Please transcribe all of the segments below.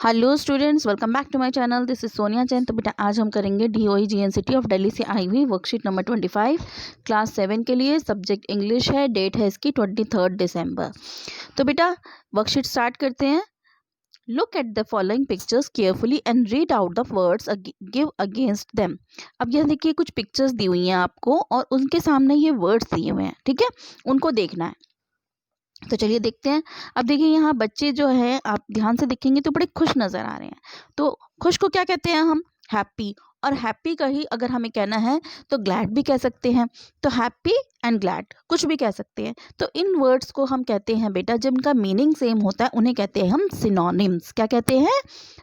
Hello students, welcome back to my channel. This is Sonia Jain. तो बेटा आज हम करेंगे DOE GNCT ऑफ दिल्ली से आई हुई वर्कशीट नंबर 25 क्लास 7 के लिए। सब्जेक्ट इंग्लिश है। डेट है इसकी 23 दिसंबर। तो बेटा वर्कशीट स्टार्ट करते हैं। Look at the following pictures carefully and read out the words give against them. अब यह देखिए कुछ पिक्चर्स दी हुई हैं आपको और उनके सामने ये वर्ड्स दिए हुए हैं, ठीक है, उनको देखना है। तो चलिए देखते हैं। अब देखिए यहाँ बच्चे जो हैं, आप ध्यान से देखेंगे तो बड़े खुश नज़र आ रहे हैं। तो खुश को क्या कहते हैं हम? हैप्पी। और हैप्पी का ही अगर हमें कहना है तो ग्लैड भी कह सकते हैं। तो हैप्पी एंड ग्लैड कुछ भी कह सकते हैं। तो इन वर्ड्स को हम कहते हैं बेटा, जिनका मीनिंग सेम होता है उन्हें कहते हैं हम सिनोनिम्स। क्या कहते हैं?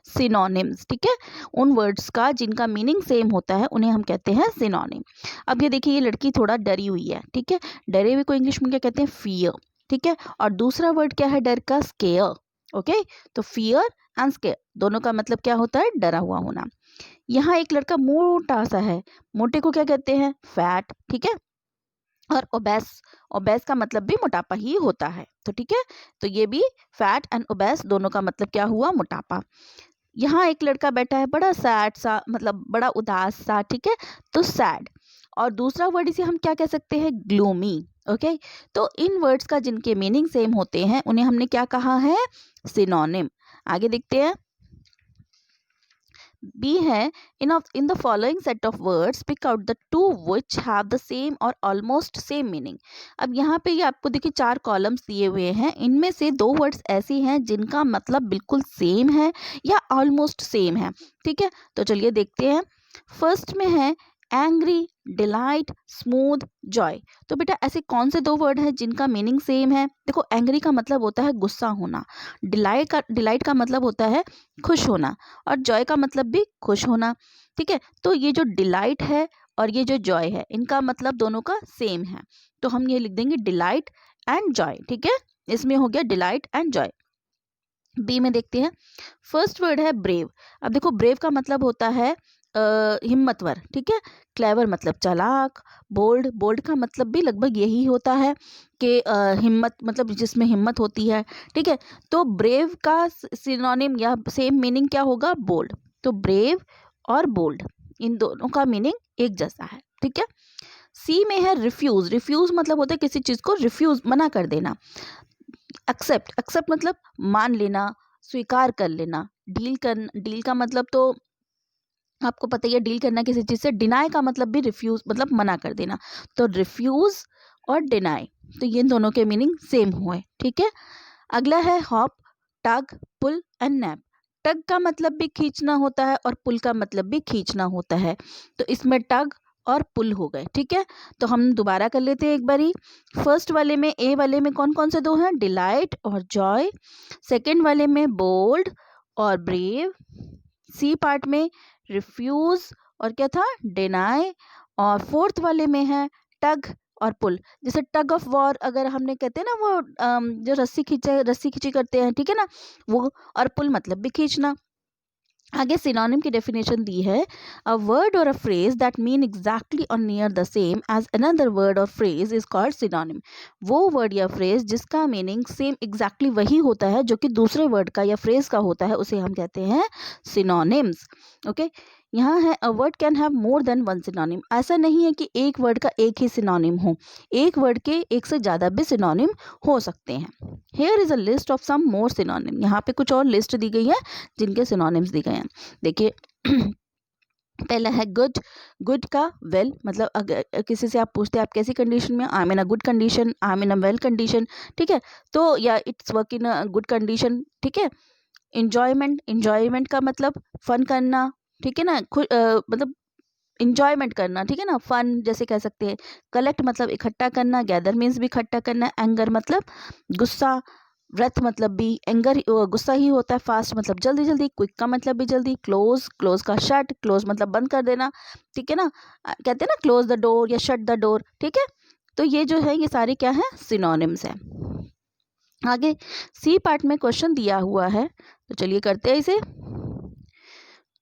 सिनोनिम्स, ठीक है। उन वर्ड्स का जिनका मीनिंग सेम होता है उन्हें हम कहते हैं सिनोनिम। अब ये देखिए, ये लड़की थोड़ा डरी हुई है, ठीक है। डरे हुए को इंग्लिश में क्या कहते हैं? फियर, ठीक है। और दूसरा वर्ड क्या है डर का? स्केयर। ओके, तो फियर एंड स्केयर दोनों का मतलब क्या होता है? डरा हुआ होना। यहाँ एक लड़का मोटा सा है, मोटे को क्या कहते हैं? फैट, ठीक है। और ओबेस, ओबेस का मतलब भी मोटापा ही होता है। तो ठीक है, तो ये भी फैट एंड ओबेस दोनों का मतलब क्या हुआ? मोटापा। यहाँ एक लड़का बैठा है बड़ा सैड सा, मतलब बड़ा उदास सा, ठीक है, तो सैड। और दूसरा वर्ड इसे हम क्या कह सकते हैं? ग्लूमी। ओके, तो इन वर्ड्स का जिनके मीनिंग सेम होते हैं उन्हें हमने क्या कहा है? सिनोनिम। आगे देखते हैं। बी है, in the following set of words pick out the two which have the same or almost same meaning. अब यहाँ पे ये आपको देखिए 4 कॉलम्स दिए हुए हैं। इनमें से 2 वर्ड्स ऐसी हैं जिनका मतलब बिल्कुल सेम है या ऑलमोस्ट सेम है, ठीक है। तो चलिए देखते हैं। फर्स्ट में है एंग्री, डिलाइट, स्मूथ, जॉय। तो बेटा ऐसे कौन से 2 वर्ड हैं जिनका मीनिंग सेम है? देखो, एंग्री का मतलब होता है गुस्सा होना, डिलाइट का मतलब होता है खुश होना, और जॉय का मतलब भी खुश होना, ठीक है। तो ये जो डिलाइट है और ये जो जॉय है, इनका मतलब दोनों का सेम है। तो हम ये लिख देंगे डिलाइट एंड जॉय, ठीक है। इसमें हो गया डिलाइट एंड जॉय। बी में देखते हैं। फर्स्ट वर्ड है ब्रेव। अब देखो, ब्रेव का मतलब होता है हिम्मतवर, ठीक है। क्लेवर मतलब चालाक। बोल्ड, बोल्ड का मतलब भी लगभग यही होता है कि हिम्मत, मतलब जिसमें हिम्मत होती है, ठीक है। तो ब्रेव का सिनोनिम या सेम मीनिंग क्या होगा? बोल्ड। तो ब्रेव और बोल्ड इन दोनों का मीनिंग एक जैसा है, ठीक है। सी में है रिफ्यूज। रिफ्यूज मतलब होता है किसी चीज को रिफ्यूज, मना कर देना। एक्सेप्ट, एक्सेप्ट मतलब मान लेना, स्वीकार कर लेना। डील का मतलब तो आपको पता ही है, डील करना किसी चीज से। डिनाई का मतलब भी रिफ्यूज, मतलब मना कर देना। तो रिफ्यूज और डिनाई, तो ये दोनों के मीनिंग सेम हुए, ठीक है। अगला है hop, tug, pull and nap. Tug का मतलब भी खींचना होता है और पुल का मतलब भी खींचना होता है। तो इसमें टग और पुल हो गए, ठीक है। तो हम दोबारा कर लेते हैं एक बारी। फर्स्ट वाले में, ए वाले में कौन कौन से 2 हैं? डिलाइट और जॉय। सेकंड वाले में बोल्ड और ब्रेव। सी पार्ट में रिफ्यूज और क्या था? डिनाई। और फोर्थ वाले में है टग और पुल। जैसे टग ऑफ वॉर अगर हमने कहते हैं ना, वो जो रस्सी खींची करते हैं, ठीक है ना, वो। और पुल मतलब भी खींचना। आगे सिनोनिम की डेफिनेशन दी है। A word or a phrase that mean exactly or near the same as another word or phrase is called synonym. वो वर्ड या फ्रेज जिसका मीनिंग सेम एग्जैक्टली वही होता है जो कि दूसरे वर्ड का या फ्रेज का होता है, उसे हम कहते हैं सिनोनिम्स। ओके, यहाँ है a word can have more than one synonym. ऐसा नहीं है कि एक वर्ड का एक ही सिनोनिम हो, एक वर्ड के एक से ज़्यादा भी सिनोनिम हो सकते हैं। Here is a list of some more synonym. यहाँ पे कुछ और लिस्ट दी गई है जिनके सिनोनिम्स दी गए हैं। देखिए पहला है गुड। गुड का वेल, मतलब अगर किसी से आप पूछते हैं आप कैसी कंडीशन में, I am in a good condition, I am in a well condition, ठीक है। तो या it's work in a good condition, ठीक है। इंजॉयमेंट, इंजॉयमेंट का मतलब फन करना, ठीक है ना, मतलब इंजॉयमेंट करना, ठीक है ना, फन जैसे कह सकते हैं। कलेक्ट मतलब इकट्ठा करना, गैदर मीन्स भी इकट्ठा करना। एंगर मतलब गुस्सा, व्रत मतलब भी एंगर गुस्सा ही होता है। फास्ट मतलब जल्दी जल्दी, क्विक का मतलब भी जल्दी। क्लोज, क्लोज का शट, क्लोज मतलब बंद कर देना, ठीक है ना। कहते हैं ना क्लोज द डोर या शट द डोर, ठीक है। तो ये जो है ये सारे क्या है? सिनोनिम्स है। आगे सी पार्ट में क्वेश्चन दिया हुआ है, तो चलिए करते हैं इसे।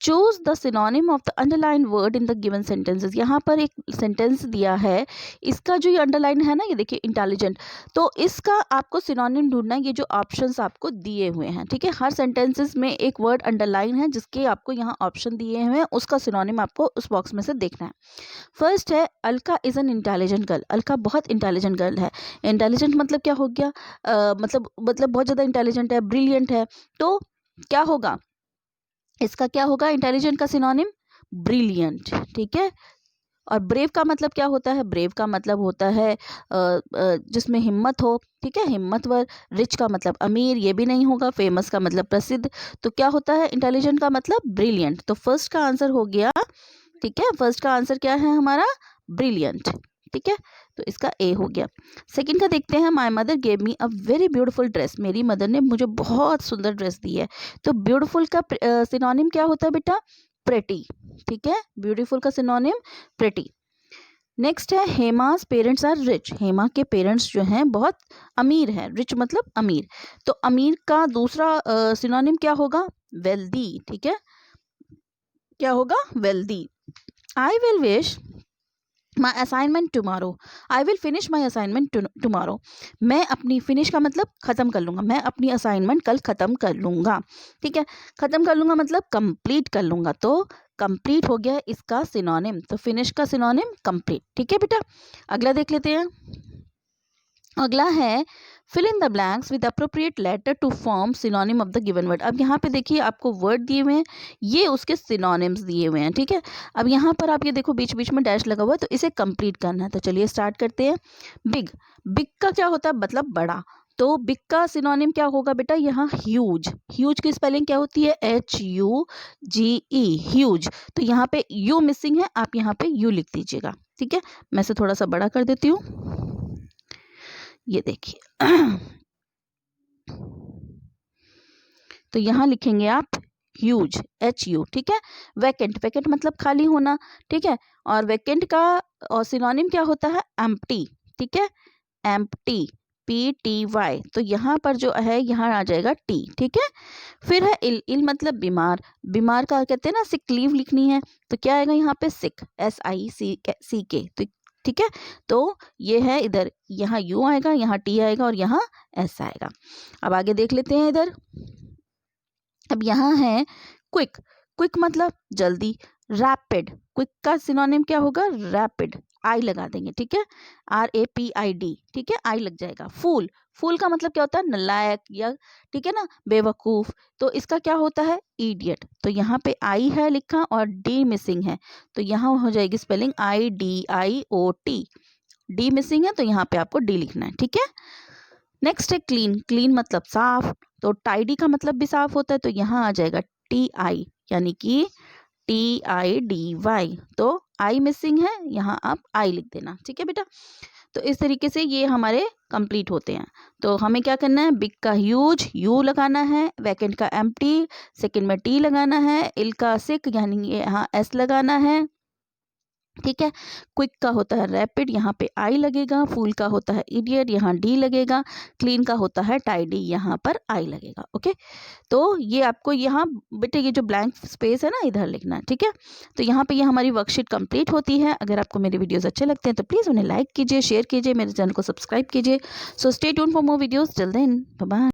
Choose the synonym of the underline word in the given sentences. यहाँ पर एक सेंटेंस दिया है, इसका जो ये अंडरलाइन है ना, ये देखिए इंटेलिजेंट, तो इसका आपको सिनोनिम ढूंढना है। ये जो ऑप्शंस आपको दिए हुए हैं, ठीक है, हर सेंटेंसेस में एक वर्ड अंडरलाइन है जिसके आपको यहाँ ऑप्शन दिए हुए हैं, उसका सिनोनिम आपको उस बॉक्स में से देखना है। फर्स्ट है Alka is an intelligent girl. Alka बहुत इंटेलिजेंट गर्ल है। इंटेलिजेंट मतलब क्या हो गया, मतलब बहुत ज़्यादा इंटेलिजेंट है, ब्रिलियंट है। तो क्या होगा, इसका क्या होगा इंटेलिजेंट का सिनोनिम, ब्रिलियंट, ठीक है। और ब्रेव का मतलब क्या होता है, ब्रेव का मतलब होता है जिसमें हिम्मत हो, ठीक है, हिम्मतवर। रिच का मतलब अमीर, ये भी नहीं होगा। फेमस का मतलब प्रसिद्ध। तो क्या होता है इंटेलिजेंट का मतलब ब्रिलियंट। तो फर्स्ट का आंसर हो गया, ठीक है, फर्स्ट का आंसर क्या है हमारा, ब्रिलियंट, ठीक है, तो इसका ए हो गया। सेकंड का देखते हैं, my mother gave me a very beautiful dress. मेरी मदर ने मुझे बहुत सुंदर ड्रेस दी है। तो ब्यूटीफुल का सिनोनिम क्या होता है बेटा, प्रेटी, ठीक है, ब्यूटीफुल का सिनोनिम प्रेटी। नेक्स्ट है हेमास पेरेंट्स आर रिच। हेमा के पेरेंट्स जो हैं बहुत अमीर हैं, रिच मतलब अमीर। तो अमीर का दूसरा सिनोनिम क्या होगा, वेल्दी, ठीक है, क्या होगा, wealthy. I will wish my assignment tomorrow. I will finish my assignment tomorrow. मैं अपनी, फिनिश का मतलब ख़त्म कर लूँगा, मैं अपनी असाइनमेंट कल ख़त्म कर लूँगा, ठीक है। ख़त्म कर लूँगा मतलब कंप्लीट कर लूँगा। तो कंप्लीट हो गया इसका सिनोनिम। तो फिनिश का सिनोनिम कंप्लीट, ठीक है बेटा। अगला देख लेते हैं। अगला है fill in the blanks with appropriate letter to form synonym of the given word. अब यहाँ पे देखिए आपको वर्ड दिए हुए हैं, ये उसके सिनोनिम्स दिए हुए हैं, ठीक है। अब यहाँ पर आप ये देखो बीच बीच में डैश लगा हुआ है, तो इसे कंप्लीट करना है। तो चलिए स्टार्ट करते हैं। बिग, बिग का क्या होता है, मतलब बड़ा। तो बिग का सिनोनिम क्या होगा बेटा, यहाँ ह्यूज। ह्यूज की स्पेलिंग क्या होती है, HUGE, ह्यूज। तो यहाँ पे यू मिसिंग है, आप यहाँ पे यू लिख दीजिएगा, ठीक है। मैं इसे थोड़ा सा बड़ा कर देती हूँ, ये देखिए। तो यहाँ लिखेंगे आप ह्यूज, HU, ठीक है। वैकेंट, वैकेंट मतलब खाली होना, ठीक है। और वैकेंट का और सिनोनिम क्या होता है, एम्प्टी, ठीक है, एम्प्टी, PTY। तो यहाँ पर जो है यहाँ आ जाएगा टी, ठीक है। फिर है इल, इल मतलब बीमार। बीमार का कहते हैं ना, सिक लीव लिखनी है, तो क्या आएगा यहाँ पे, सिक, SICK। तो ठीक है, तो ये है इधर, यहाँ यू आएगा, यहाँ टी आएगा और यहाँ एस आएगा। अब आगे देख लेते हैं इधर। अब यहाँ है क्विक, क्विक मतलब जल्दी। रैपिड, क्विक का सिनोनिम क्या होगा, रैपिड, आई लगा देंगे, ठीक है, RAPID, ठीक है, आई लग जाएगा। फूल, फूल का मतलब क्या होता है, नालायक या, ठीक है ना, बेवकूफ। तो इसका क्या होता है, इडियट। तो यहाँ पे आई है लिखा और डी मिसिंग है, तो यहाँ हो जाएगी स्पेलिंग IDIOT। डी मिसिंग है तो यहाँ पे आपको डी लिखना है, ठीक है। नेक्स्ट है क्लीन, क्लीन मतलब साफ। तो टाइडी का मतलब भी साफ होता है, तो यहाँ आ जाएगा TI, यानी कि TIDY। तो आई मिसिंग है, यहाँ आप आई लिख देना, ठीक है बेटा। तो इस तरीके से ये हमारे कंप्लीट होते हैं। तो हमें क्या करना है, बिग का ह्यूज, यू लगाना है, वैकेंट का एम्प्टी, सेकंड में टी लगाना है, इल का सिक, यानी यहाँ एस लगाना है, ठीक है। क्विक का होता है रैपिड, यहाँ पे आई लगेगा। फूल का होता है इडियट, यहाँ डी लगेगा। क्लीन का होता है टाइडी, यहाँ पर आई लगेगा, ओके। तो ये आपको यहाँ बेटे ये जो ब्लैंक स्पेस है ना, इधर लिखना है, ठीक है। तो यहाँ पे ये हमारी वर्कशीट कंप्लीट होती है। अगर आपको मेरे वीडियोस अच्छे लगते हैं तो प्लीज़ उन्हें लाइक कीजिए, शेयर कीजिए, मेरे चैनल को सब्सक्राइब कीजिए। So stay tune for more videos. जल्द, बाय बाय।